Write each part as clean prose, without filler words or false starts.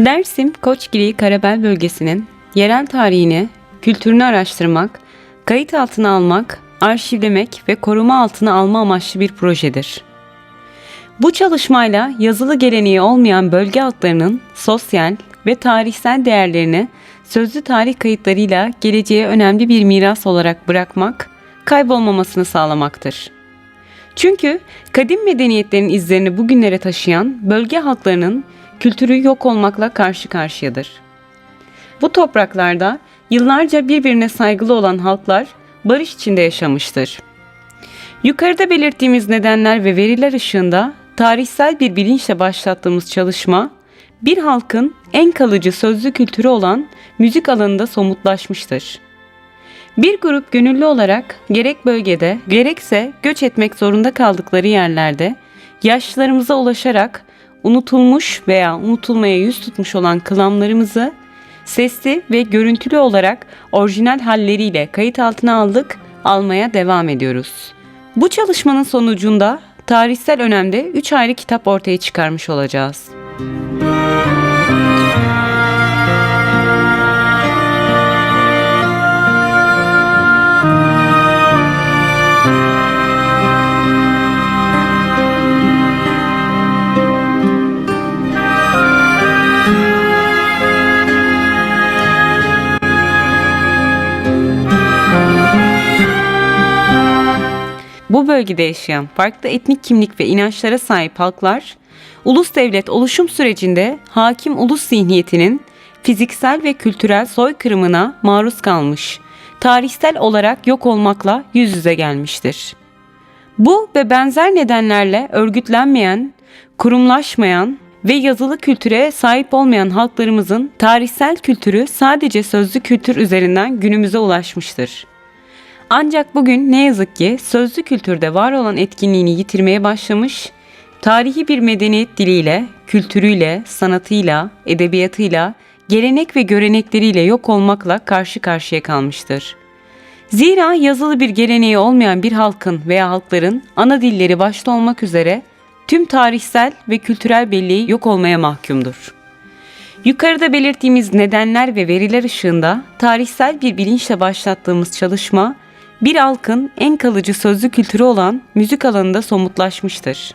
Dersim Koçgiri Karabel bölgesinin yerel tarihini, kültürünü araştırmak, kayıt altına almak, arşivlemek ve koruma altına alma amaçlı bir projedir. Bu çalışmayla yazılı geleneği olmayan bölge halklarının sosyal ve tarihsel değerlerini sözlü tarih kayıtlarıyla geleceğe önemli bir miras olarak bırakmak, kaybolmamasını sağlamaktır. Çünkü kadim medeniyetlerin izlerini bugünlere taşıyan bölge halklarının kültürü yok olmakla karşı karşıyadır. Bu topraklarda yıllarca birbirine saygılı olan halklar barış içinde yaşamıştır. Yukarıda belirttiğimiz nedenler ve veriler ışığında tarihsel bir bilinçle başlattığımız çalışma, bir halkın en kalıcı sözlü kültürü olan müzik alanında somutlaşmıştır. Bir grup gönüllü olarak gerek bölgede gerekse göç etmek zorunda kaldıkları yerlerde yaşlılarımıza ulaşarak unutulmuş veya unutulmaya yüz tutmuş olan kılamlarımızı sesli ve görüntülü olarak orijinal halleriyle kayıt altına aldık, almaya devam ediyoruz. Bu çalışmanın sonucunda tarihsel önemde 3 ayrı kitap ortaya çıkarmış olacağız. Bu bölgede yaşayan farklı etnik kimlik ve inançlara sahip halklar, ulus devlet oluşum sürecinde hakim ulus zihniyetinin fiziksel ve kültürel soykırımına maruz kalmış, tarihsel olarak yok olmakla yüz yüze gelmiştir. Bu ve benzer nedenlerle örgütlenmeyen, kurumlaşmayan ve yazılı kültüre sahip olmayan halklarımızın tarihsel kültürü sadece sözlü kültür üzerinden günümüze ulaşmıştır. Ancak bugün ne yazık ki sözlü kültürde var olan etkinliğini yitirmeye başlamış, tarihi bir medeniyet diliyle, kültürüyle, sanatıyla, edebiyatıyla, gelenek ve görenekleriyle yok olmakla karşı karşıya kalmıştır. Zira yazılı bir geleneği olmayan bir halkın veya halkların ana dilleri başta olmak üzere tüm tarihsel ve kültürel belleği yok olmaya mahkumdur. Yukarıda belirttiğimiz nedenler ve veriler ışığında tarihsel bir bilinçle başlattığımız çalışma, bir halkın en kalıcı sözlü kültürü olan müzik alanında somutlaşmıştır.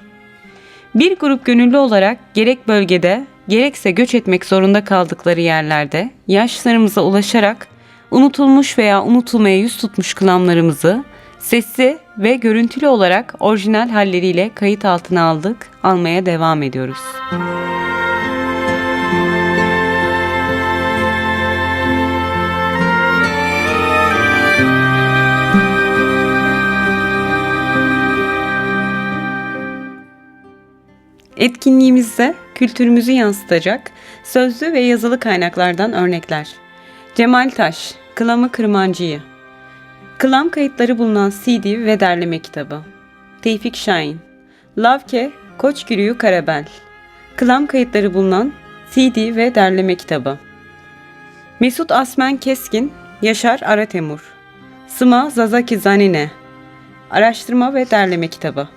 Bir grup gönüllü olarak gerek bölgede gerekse göç etmek zorunda kaldıkları yerlerde yaşlarımıza ulaşarak unutulmuş veya unutulmaya yüz tutmuş kılamlarımızı sesli ve görüntülü olarak orijinal halleriyle kayıt altına aldık, almaya devam ediyoruz. Etkinliğimizde kültürümüzü yansıtacak sözlü ve yazılı kaynaklardan örnekler. Cemal Taş, Kılamı Kırmancı'yı, kılam kayıtları bulunan CD ve derleme kitabı. Tevfik Şahin, Lavke Koçgiri Karabel, kılam kayıtları bulunan CD ve derleme kitabı. Mesut Asmen Keskin, Yaşar Aratemur, Sıma Zazaki Zanine, araştırma ve derleme kitabı.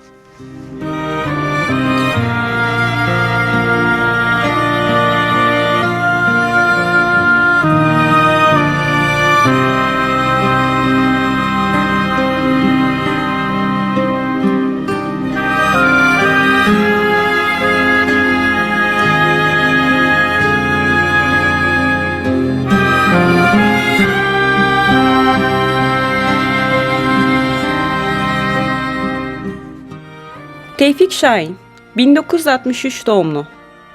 Tevfik Şahin, 1963 doğumlu,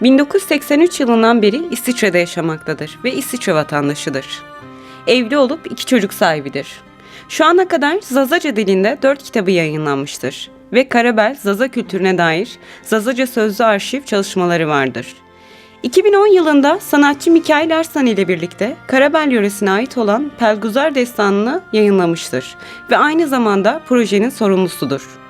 1983 yılından beri İsviçre'de yaşamaktadır ve İsviçre vatandaşıdır. Evli olup 2 çocuk sahibidir. Şu ana kadar Zazaca dilinde 4 kitabı yayınlanmıştır ve Karabel Zaza kültürüne dair Zazaca sözlü arşiv çalışmaları vardır. 2010 yılında sanatçı Mikail Arslan ile birlikte Karabel yöresine ait olan Pelguzar Destanı'nı yayınlamıştır ve aynı zamanda projenin sorumlusudur.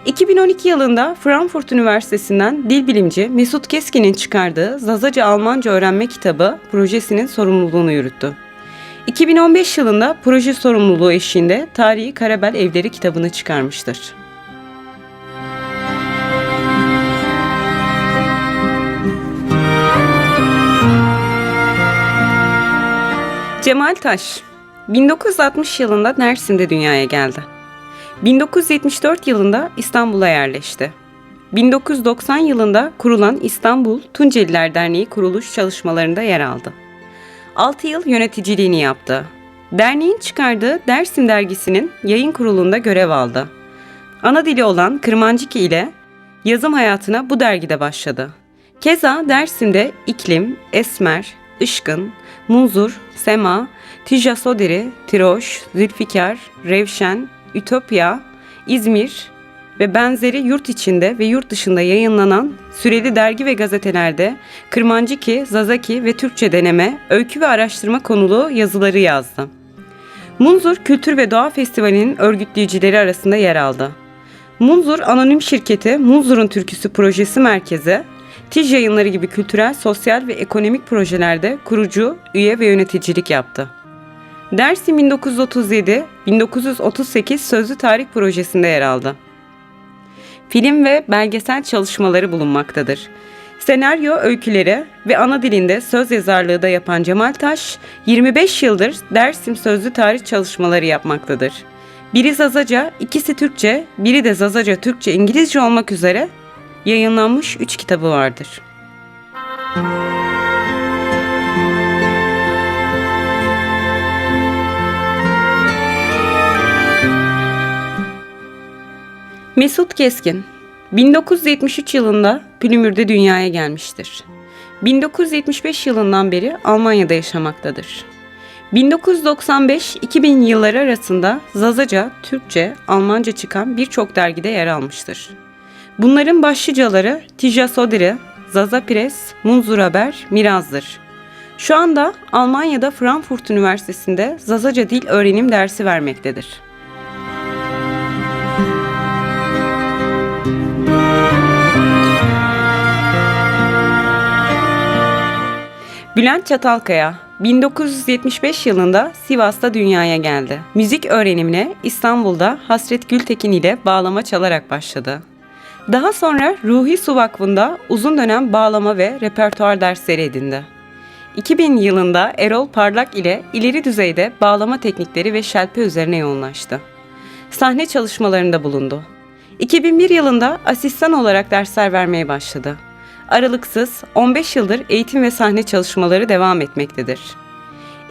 2012 yılında Frankfurt Üniversitesi'nden dil bilimci Mesut Keskin'in çıkardığı Zazaca Almanca Öğrenme Kitabı projesinin sorumluluğunu yürüttü. 2015 yılında proje sorumluluğu eşliğinde Tarihi Karabel Evleri kitabını çıkarmıştır. Cemal Taş, 1960 yılında Mersin'de dünyaya geldi. 1974 yılında İstanbul'a yerleşti. 1990 yılında kurulan İstanbul Tunceliler Derneği kuruluş çalışmalarında yer aldı. 6 yıl yöneticiliğini yaptı. Derneğin çıkardığı Dersim dergisinin yayın kurulunda görev aldı. Ana dili olan Kırmancıki ile yazım hayatına bu dergide başladı. Keza Dersim'de İklim, Esmer, Işkın, Munzur, Sema, Tija Soderi, Tiroş, Zülfikar, Revşen, Ütopya, İzmir ve benzeri yurt içinde ve yurt dışında yayınlanan süreli dergi ve gazetelerde Kırmancıki, Zazaki ve Türkçe deneme, öykü ve araştırma konulu yazıları yazdı. Munzur Kültür ve Doğa Festivali'nin örgütleyicileri arasında yer aldı. Munzur Anonim Şirketi, Munzur'un Türküsü Projesi Merkezi, Tij Yayınları gibi kültürel, sosyal ve ekonomik projelerde kurucu, üye ve yöneticilik yaptı. Dersim 1937-1938 Sözlü Tarih Projesi'nde yer aldı. Film ve belgesel çalışmaları bulunmaktadır. Senaryo öyküleri ve ana dilinde söz yazarlığı da yapan Cemal Taş, 25 yıldır Dersim Sözlü Tarih çalışmaları yapmaktadır. Biri Zazaca, ikisi Türkçe, biri de Zazaca, Türkçe, İngilizce olmak üzere yayınlanmış 3 kitabı vardır. Mesut Keskin, 1973 yılında Plümür'de dünyaya gelmiştir. 1975 yılından beri Almanya'da yaşamaktadır. 1995-2000 yılları arasında Zazaca, Türkçe, Almanca çıkan birçok dergide yer almıştır. Bunların başlıcaları Tija Soderi, Zaza Press, Munzur Haber, Miraz'dır. Şu anda Almanya'da Frankfurt Üniversitesi'nde Zazaca Dil Öğrenim dersi vermektedir. Bülent Çatalkaya, 1975 yılında Sivas'ta dünyaya geldi. Müzik öğrenimine İstanbul'da Hasret Gültekin ile bağlama çalarak başladı. Daha sonra Ruhi Su Vakfı'nda uzun dönem bağlama ve repertuar dersleri edindi. 2000 yılında Erol Parlak ile ileri düzeyde bağlama teknikleri ve şelpe üzerine yoğunlaştı. Sahne çalışmalarında bulundu. 2001 yılında asistan olarak dersler vermeye başladı. Aralıksız 15 yıldır eğitim ve sahne çalışmaları devam etmektedir.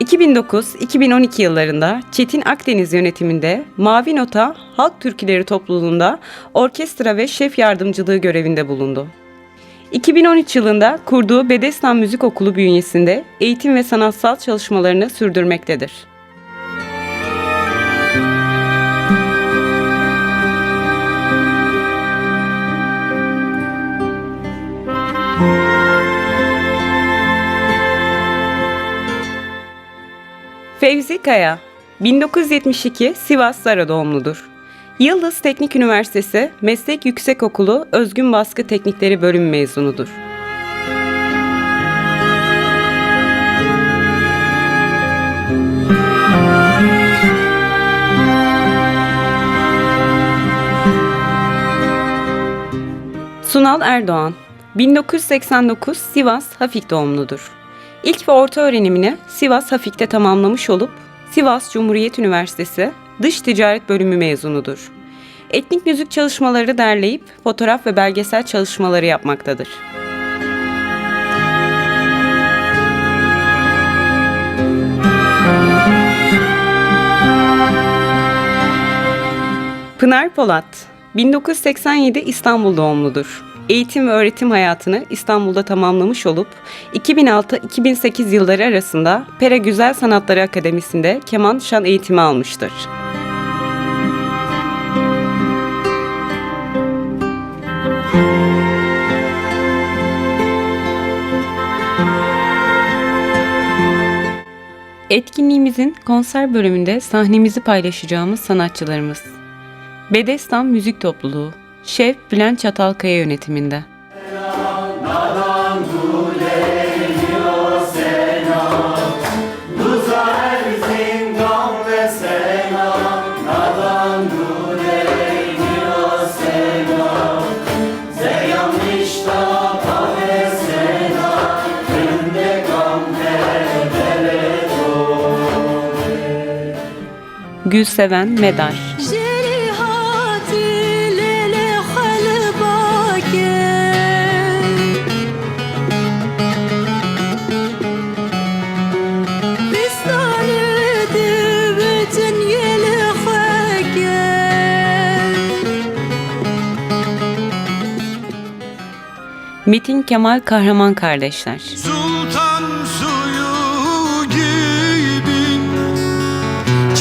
2009-2012 yıllarında Çetin Akdeniz yönetiminde Mavi Nota Halk Türküleri topluluğunda orkestra ve şef yardımcılığı görevinde bulundu. 2013 yılında kurduğu Bedestan Müzik Okulu bünyesinde eğitim ve sanatsal çalışmalarını sürdürmektedir. Fevzi Kaya, 1972 Sivas Zara doğumludur. Yıldız Teknik Üniversitesi Meslek Yüksekokulu Özgün Baskı Teknikleri Bölümü mezunudur. Sunal Erdoğan, 1989 Sivas Hafik doğumludur. İlk ve orta öğrenimini Sivas Hafik'te tamamlamış olup Sivas Cumhuriyet Üniversitesi Dış Ticaret Bölümü mezunudur. Etnik müzik çalışmaları derleyip fotoğraf ve belgesel çalışmaları yapmaktadır. Pınar Polat, 1987 İstanbul doğumludur. Eğitim ve öğretim hayatını İstanbul'da tamamlamış olup 2006-2008 yılları arasında Pera Güzel Sanatları Akademisi'nde keman şan eğitimi almıştır. Etkinliğimizin konser bölümünde sahnemizi paylaşacağımız sanatçılarımız: Bedestan Müzik Topluluğu, Şef Bülent Çatalkaya yönetiminde. Gülseven Medar. Metin Kemal Kahraman kardeşler. Sultan suyu gibi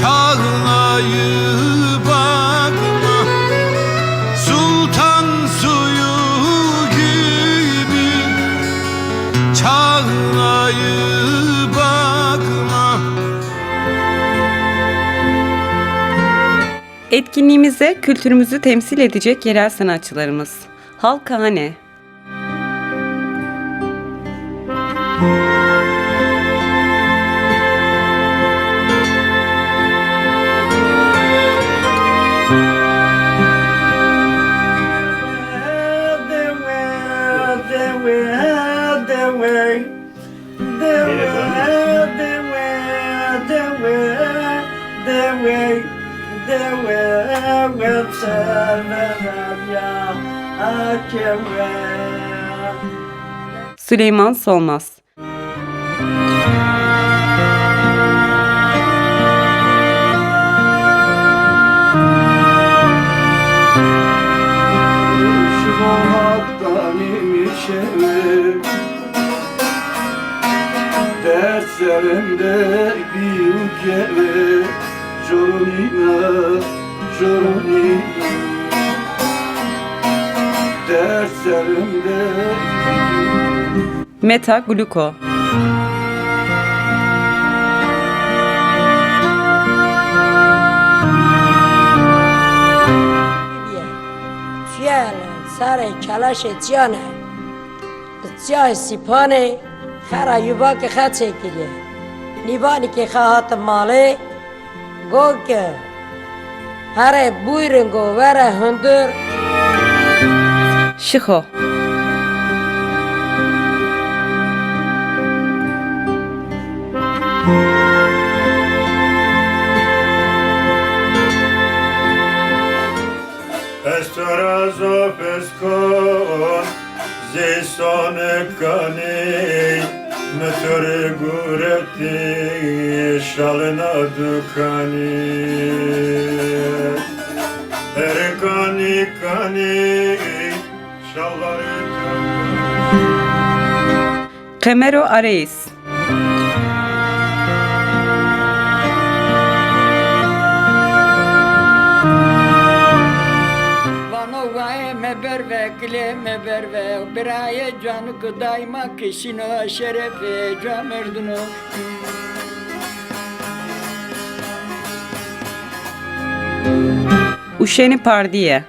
çağlayıp bakma, sultan suyu gibi çağlayıp bakma. Etkinliğimize kültürümüzü temsil edecek yerel sanatçılarımız: Halkahane, Süleyman Solmaz. Derslerimde bir ülke Jorunina, Jorunina. Derslerimde Meta Gluko. Fiel, sare, kalaş ciyane, ciyay sipane, خرا یوبا که خط چکیه نیبانی که خواهد ماله گو که هر بویرنگو وره هندر Şiho. Estorazo peskon Zisone kani Metöre gureti Şalena dukani Erkani kani Şalları Kemero Areis. Meberve kile meberve biraye canı daima kişino şerefe camerdunu Uşeni Pardiye.